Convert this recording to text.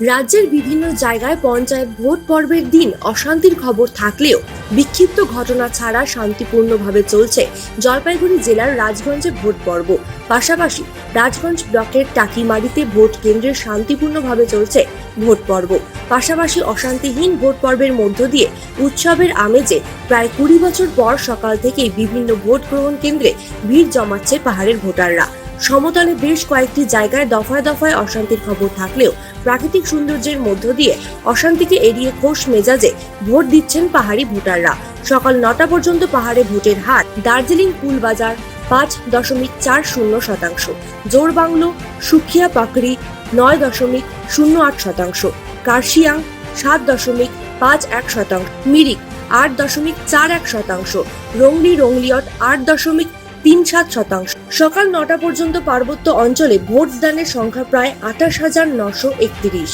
রাজ্যের বিভিন্ন জায়গায় পঞ্চায়েত ভোট পর্বের দিন অশান্তির খবর থাকলেও বিক্ষিপ্ত ঘটনা ছাড়া শান্তিপূর্ণভাবে চলছে জলপাইগুড়ি জেলার রাজগঞ্জে ভোট পর্ব। পাশাপাশি রাজগঞ্জ ব্লকের টাকিমারিতে ভোট কেন্দ্রে শান্তিপূর্ণভাবে চলছে ভোট পর্ব। পাশাপাশি অশান্তিহীন ভোট পর্বের মধ্য দিয়ে উৎসবের আমেজে প্রায় 20 বছর পর সকাল থেকেই বিভিন্ন ভোট গ্রহণ কেন্দ্রে ভিড় জমাচ্ছে পাহাড়ের ভোটাররা। সমতলে বেশ কয়েকটি জায়গায় দফায় দফায় অশান্তির খবর থাকলেও প্রাকৃতিক সৌন্দর্যের মধ্য দিয়ে অশান্তিকে এড়িয়ে খোশ মেজাজে ভোট দিচ্ছেন পাহাড়ি ভোটাররা। সকাল 9টা পর্যন্ত পাহাড়ে ভোটের হার দার্জিলিং কুলবাজার 5.40%, জোরবাংলো সুখিয়া পাকড়ি 9.08%, কার্শিয়াং 7.51%, মিরিক 8.41%, রংলি রংলিয়ট 8.37%। সকাল 9টা পর্যন্ত পার্বত্য অঞ্চলে ভোট দানের সংখ্যা প্রায় 28,931।